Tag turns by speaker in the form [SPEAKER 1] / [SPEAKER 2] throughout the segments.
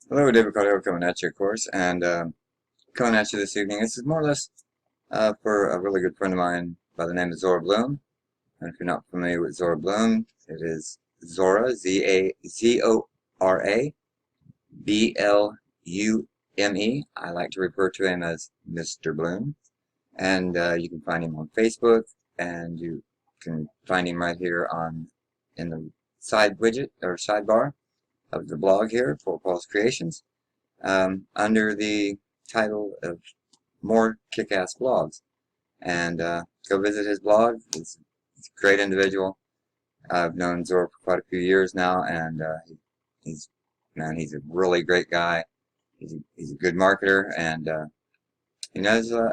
[SPEAKER 1] Hello, David Caudill coming at you, of course, and coming at you this evening. This is more or less for a really good friend of mine by the name of Zora Bloom. And if you're not familiar with Zora Bloom, it is Zora, Z-A-Z-O-R-A, B-L-U-M-E. I like to refer to him as Mr. Bloom. And you can find him on Facebook, and you can find him right here in the side widget or sidebar of the blog here for Paul's Creations, under the title of More Kick-Ass Blogs. And go visit his blog. He's a great individual. I've known Zora for quite a few years now, and he's a really great guy. He's a good marketer, and he knows a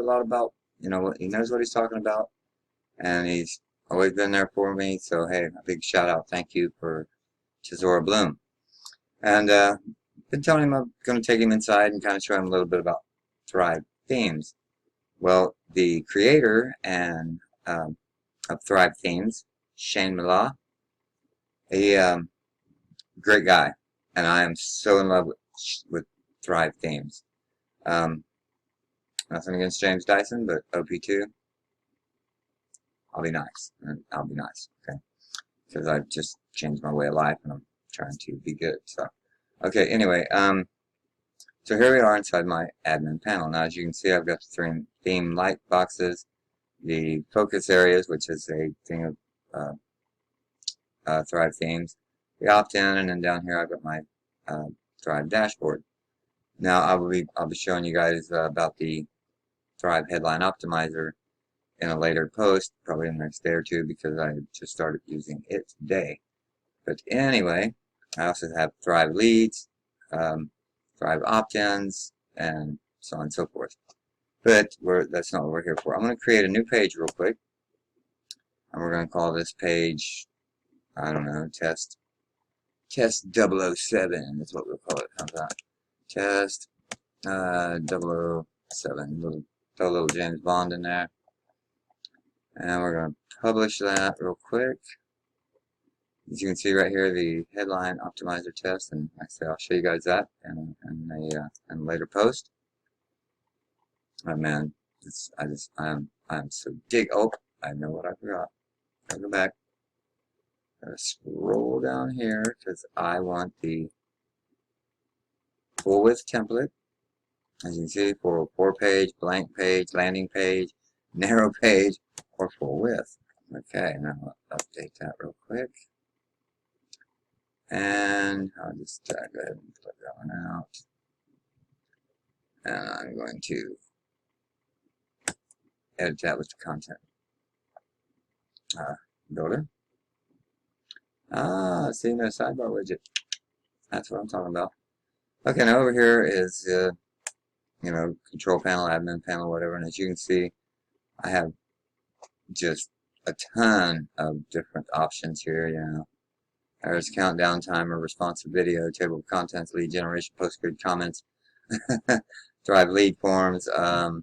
[SPEAKER 1] lot about, he knows what he's talking about, and he's always been there for me. So hey, a big shout out, thank you to Zora Bloom. And been telling him I'm going to take him inside and kind of show him a little bit about Thrive Themes. Well, the creator and of Thrive Themes, Shane Mila, he great guy, and I am so in love with Thrive Themes. Nothing against James Dyson, but OP2, I'll be nice. Okay? Because I've just changed my way of life, and I'm trying to be good. So, okay. Anyway, so here we are inside my admin panel. Now, as you can see, I've got the three theme light boxes, the focus areas, which is a thing of Thrive Themes, the opt-in, and then down here I've got my Thrive dashboard. Now, I'll be showing you guys about the Thrive Headline Optimizer in a later post, probably in the next day or two, because I just started using it today. But anyway, I also have Thrive Leads, Thrive Opt-ins, and so on and so forth. But that's not what we're here for. I'm going to create a new page real quick, and we're going to call this page, I don't know, test 007 is what we'll call it. How's that? Test 007. Throw a little James Bond in there. And we're going to publish that real quick. As you can see right here, the headline optimizer test, and like I say, I'll show you guys that in a later post. Oh man, I'm so Oh, I know what I forgot. Gotta go back. Gotta scroll down here because I want the full width template. As you can see, for 4-page, blank page, landing page, narrow page, or full width. Okay, now I'll update that real quick. And I'll just go ahead and put that one out. And I'm going to edit that with the content builder. See, no sidebar widget. That's what I'm talking about. Okay, now over here is, control panel, admin panel, whatever. And as you can see, I have just a ton of different options here, There's countdown timer, responsive video, table of contents, lead generation, postgrid comments, Thrive lead forms, and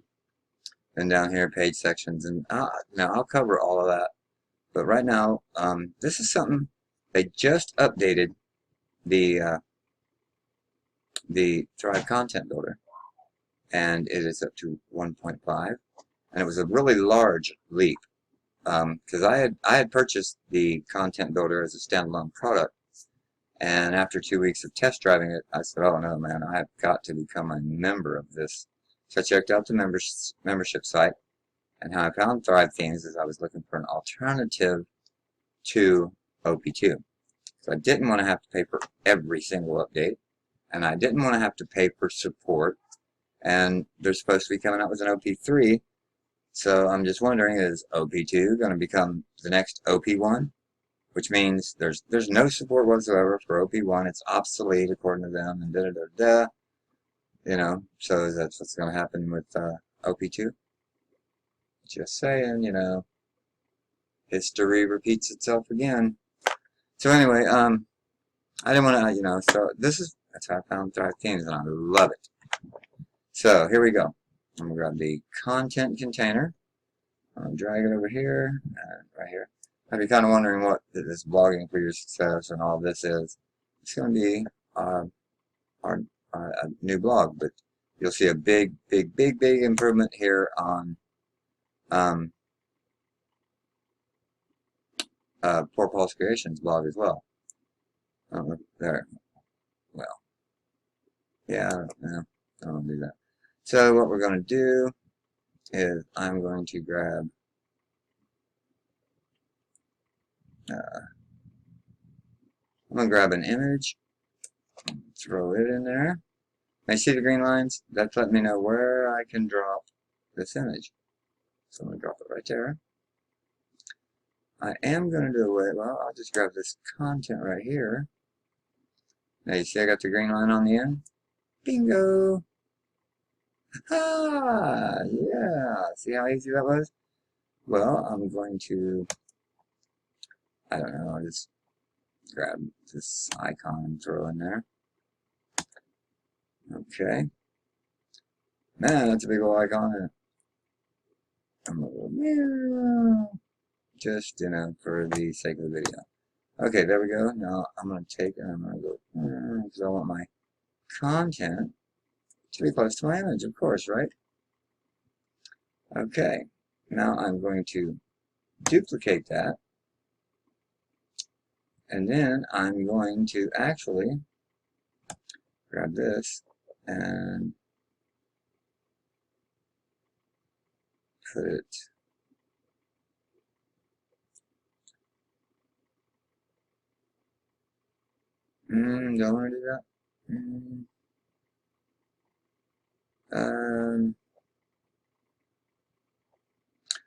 [SPEAKER 1] down here page sections. And now I'll cover all of that. But right now, this is something they just updated the Thrive Content Builder, and it is up to 1.5, and it was a really large leap. Because I had purchased the Content Builder as a standalone product, and after 2 weeks of test driving it, I said, oh no man, I have got to become a member of this. So I checked out the membership site, and how I found Thrive Themes is I was looking for an alternative to OP2. So I didn't want to have to pay for every single update, and I didn't want to have to pay for support, and they're supposed to be coming out with an OP3. So I'm just wondering, is OP2 going to become the next OP1? Which means there's no support whatsoever for OP1. It's obsolete according to them, and da-da-da-da. So that's what's going to happen with OP2. Just saying, history repeats itself again. So anyway, I didn't want to, so that's how I found Thrive Themes, and I love it. So here we go. I'm going to grab the content container. I'll drag it over here, and right here. If you're kind of wondering what this blogging for your success and all this is, it's going to be our a new blog, but you'll see a big improvement here on Poor Paul's Creations blog as well. There, well, yeah, no, I don't do that. So what we're going to do is I'm going to grab an image, throw it in there. Now you see the green lines? That's letting me know where I can drop this image. So I'm going to drop it right there. I am going to do away, well, I'll just grab this content right here. Now you see I got the green line on the end? Bingo! Ah, yeah. See how easy that was? Well, I'm going to, I don't know, I'll just grab this icon and throw in there. Okay. Man, that's a big old icon. I'm a little, just, you know, for the sake of the video. Okay, there we go. Now I'm going to take and I'm going to go, because I want my content to be close to my image, of course, right? Okay, now I'm going to duplicate that, and then I'm going to actually grab this and put it don't want to do that.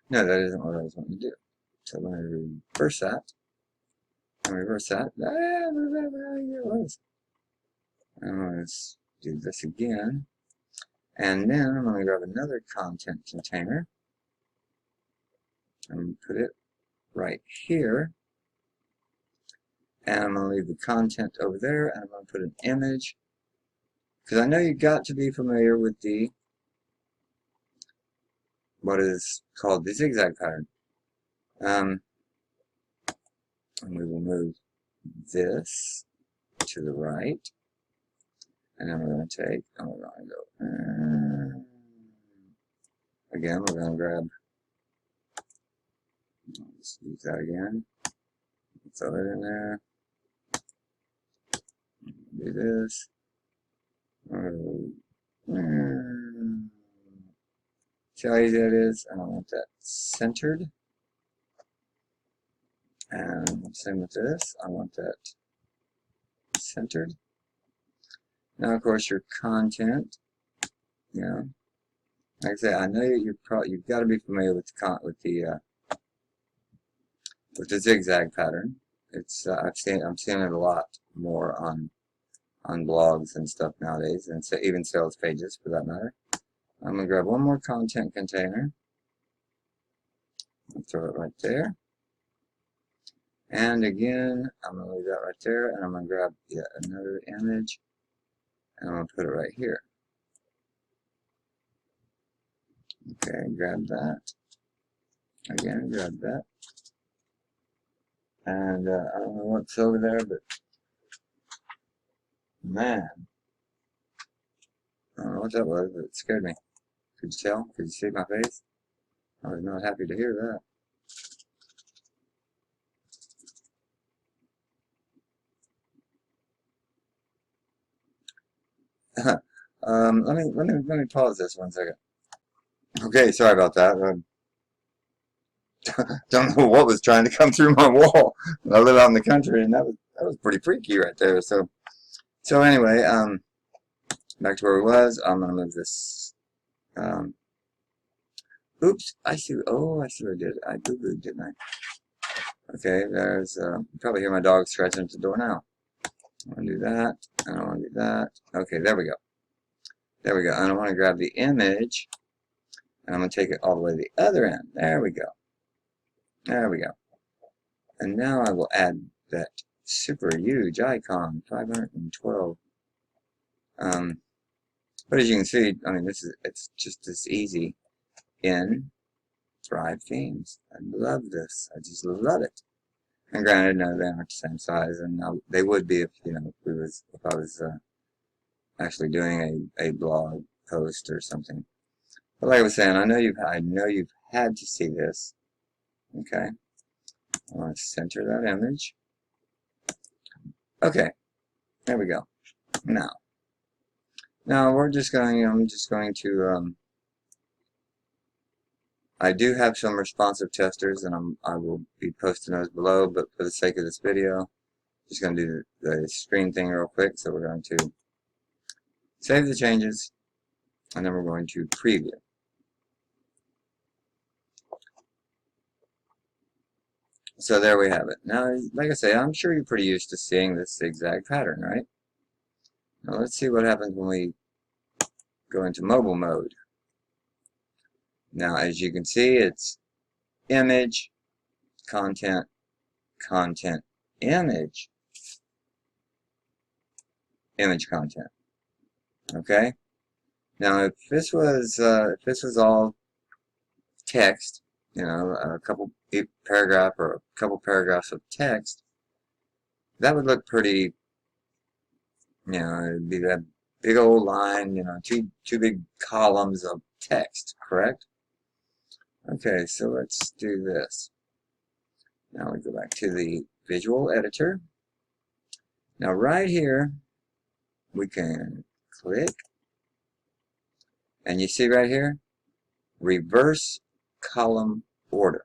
[SPEAKER 1] No, that isn't what I was wanting to do. So when I reverse that, there it was. Let's do this again. And then I'm going to grab another content container and put it right here. And I'm going to leave the content over there, and I'm going to put an image. Because I know you've got to be familiar with the, what is called the zigzag pattern. And we will move this to the right. And then we're going to take, and we're going to go, again, we're going to grab, let's use that again, throw it in there, do this, see how easy that is, and I want that centered, and same with this, I want that centered. Now, of course, your content, you know, like I say, I know you've got to be familiar with the zigzag pattern. It's I'm seeing it a lot more on blogs and stuff nowadays, and so even sales pages for that matter. I'm gonna grab one more content container and throw it right there. And again, I'm gonna leave that right there, and I'm gonna grab yet another image, and I'm gonna put it right here. Okay, grab that. Again, grab that. And I don't know what's over there, but man, I don't know what that was, but it scared me. Could you tell? Could you see my face? I was not happy to hear that. Let me pause this 1 second. Okay, sorry about that. Don't know what was trying to come through my wall. I live out in the country, and that was pretty freaky right there. So anyway, back to where we was. I'm gonna move this. Oops, I see. Oh, I see what I did. I boo-booed, didn't I? Okay, there's. You probably hear my dog scratching at the door now. I want to do that. I don't want to do that. Okay, there we go. There we go. And I want to grab the image, and I'm going to take it all the way to the other end. There we go. There we go. And now I will add that super huge icon, 512. But as you can see, I mean, it's just as easy in Thrive Themes. I love this. I just love it. And granted, no, they aren't the same size, and they would be if, you know, if I was actually doing a blog post or something. But like I was saying, I know you've had to see this. Okay, I want to center that image. Okay, there we go. Now we're just going. I'm just going to. I do have some responsive testers, and I will be posting those below. But for the sake of this video, just going to do the screen thing real quick. So we're going to save the changes, and then we're going to preview. So there we have it. Now, like I say, I'm sure you're pretty used to seeing this zigzag pattern, right? Now let's see what happens when we go into mobile mode. Now, as you can see, it's image, content, content, image, image, content. Okay. Now, if this was all text, you know, a paragraph or a couple paragraphs of text, that would look pretty. You know, it'd be that big old line. You know, two big columns of text. Correct. Okay, so let's do this. Now we go back to the visual editor. Now right here, we can click, and you see right here, reverse column order.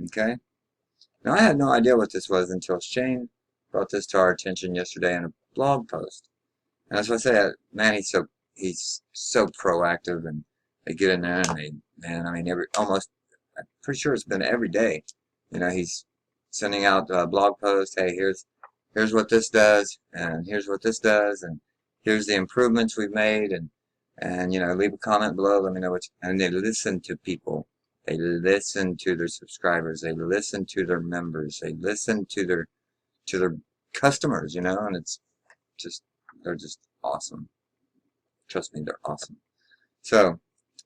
[SPEAKER 1] Okay? Now I had no idea what this was until Shane brought this to our attention yesterday in a blog post. And that's why I say, man, he's so proactive, and they get in there and I mean, I'm pretty sure it's been every day. You know, he's sending out blog posts. Hey, here's what this does, and here's what this does, and here's the improvements we've made, and you know, leave a comment below. Let me know and they listen to people. They listen to their subscribers. They listen to their members. They listen to their customers. You know, and they're just awesome. Trust me, they're awesome. So,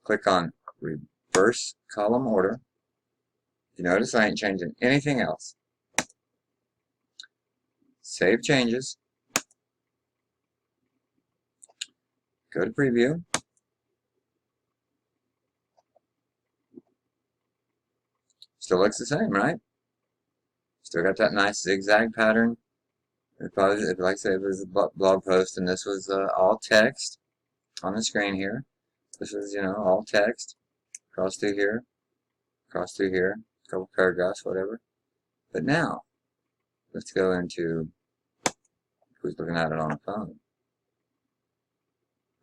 [SPEAKER 1] click on reverse column order. You notice I ain't changing anything else. Save changes. Go to preview. Still looks the same, right? Still got that nice zigzag pattern. Like I said, it was a blog post, and this was all text on the screen here. This is, you know, all text. Cross through here. Cross through here. A couple paragraphs, whatever. But now, let's go into who's looking at it on a phone.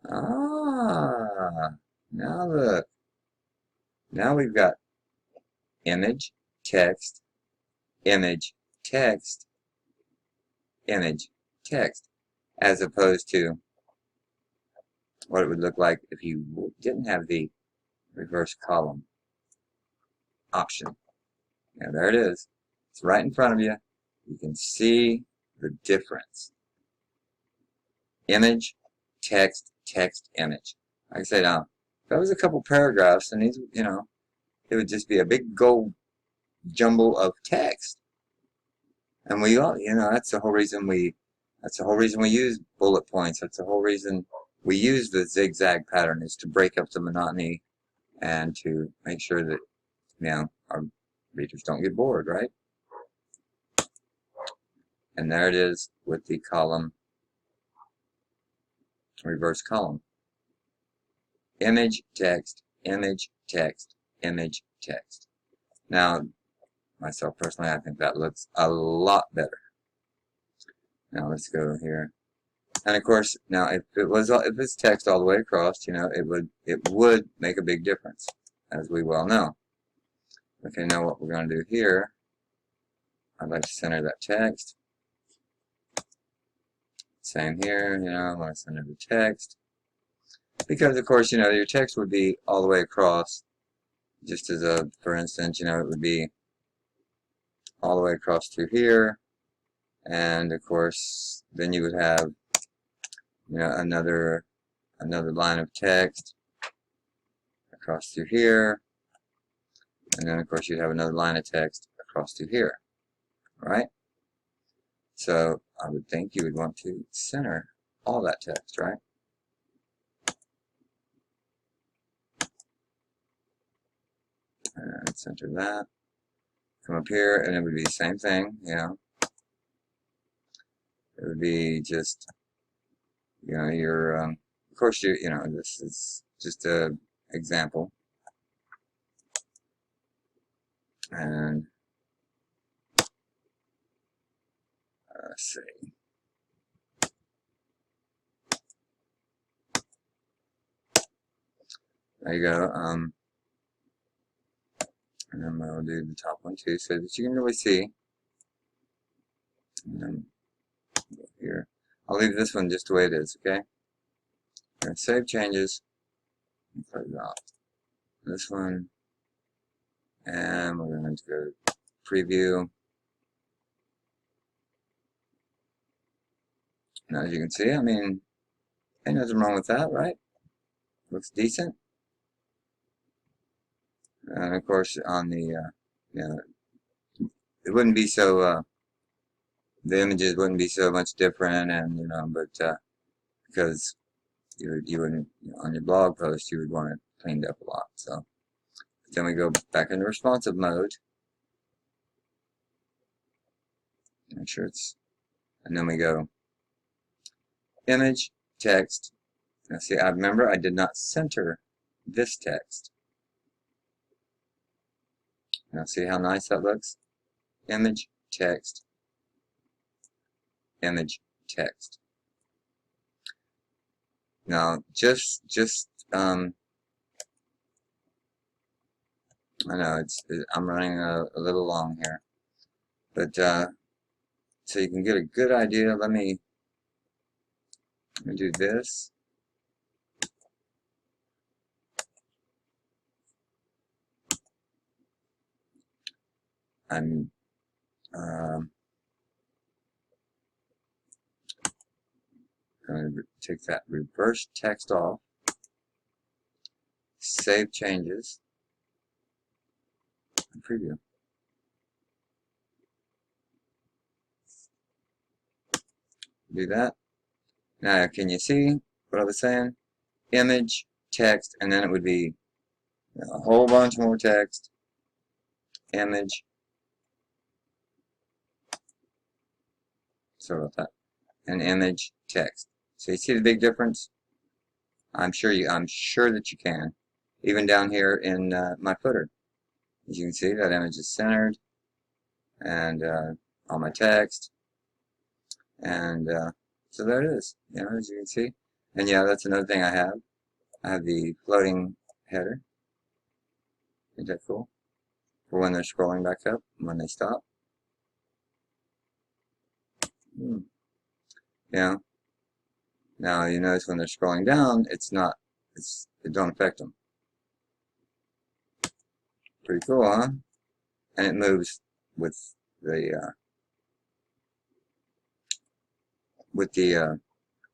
[SPEAKER 1] Ah, now look. Now we've got image, text, image, text, image, text, as opposed to what it would look like if you didn't have the reverse column option. Now there it is. It's right in front of you. You can see the difference. Image, text, text, image. Like I say, now, if that was a couple paragraphs, and these, you know, it would just be a big gold jumble of text. And we all, you know, that's the whole reason we use bullet points. That's the whole reason we use the zigzag pattern, is to break up the monotony and to make sure that, you know, our readers don't get bored, right? And there it is with the column, reverse column. Image, text, image, text, image, text. Now, myself personally, I think that looks a lot better. Now let's go here. And of course, now if it's text all the way across, you know, it would make a big difference, as we well know. Okay, now what we're going to do here, I'd like to center that text. Same here, you know, I want to center the text. Because of course, you know, your text would be all the way across. Just as a, for instance, you know, it would be all the way across through here. And of course, then you would have, you know, another line of text across through here. And then of course you'd have another line of text across through here. Right? So I would think you would want to center all that text, right? And center that. Come up here, and it would be the same thing, you know. It would be just, you know, your, of course, you know, this is just a example. And let's see. There you go. And then we'll do the top one too, so that you can really see. And then go here. I'll leave this one just the way it is, okay? I'm going to save changes and close it out. This one, and we're going to go to preview. Now, as you can see, I mean, ain't nothing wrong with that, right? Looks decent. And of course, on the, you know, it wouldn't be so, the images wouldn't be so much different, and, you know, but, because you wouldn't, you know, on your blog post, you would want it cleaned up a lot, so. Then we go back into responsive mode. Make sure it's, and then we go image, text. Now see, I remember I did not center this text. Now see how nice that looks? Image, text, image, text. Now I know I'm running a little long here, but so you can get a good idea. Let me do this. I'm going to take that reverse text off, save changes, and preview. Do that. Now, can you see what I was saying? Image, text, and then it would be a whole bunch more text, image. Sorry about that. And image, text. So you see the big difference? I'm sure that you can. Even down here in my footer, as you can see, that image is centered, and all my text, and so there it is. You know, as you can see. And yeah, that's another thing I have. I have the floating header. Isn't that cool? For when they're scrolling back up, and when they stop. Yeah. Now you notice when they're scrolling down, it don't affect them. Pretty cool, huh? And it moves with the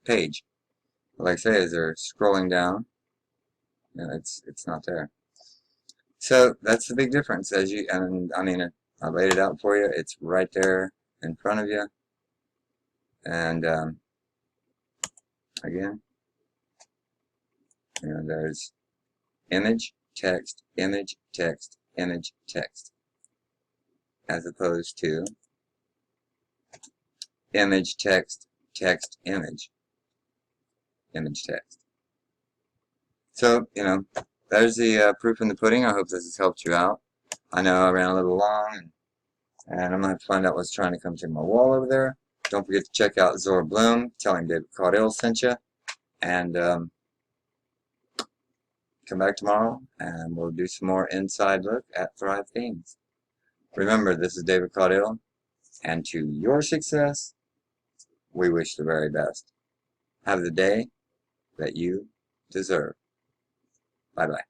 [SPEAKER 1] page. Like I say, as they're scrolling down, you know, it's not there. So that's the big difference. And I mean, I laid it out for you. It's right there in front of you. And again, you know, there's image, text, image, text, image, text, as opposed to image, text, text, image, image, text. So, you know, there's the proof in the pudding. I hope this has helped you out. I know I ran a little long, and I'm going to have to find out what's trying to come through my wall over there. Don't forget to check out Zora Bloom. Tell him David Caudill sent you. And come back tomorrow, and we'll do some more inside look at Thrive Themes. Remember, this is David Caudill, and to your success, we wish the very best. Have the day that you deserve. Bye-bye.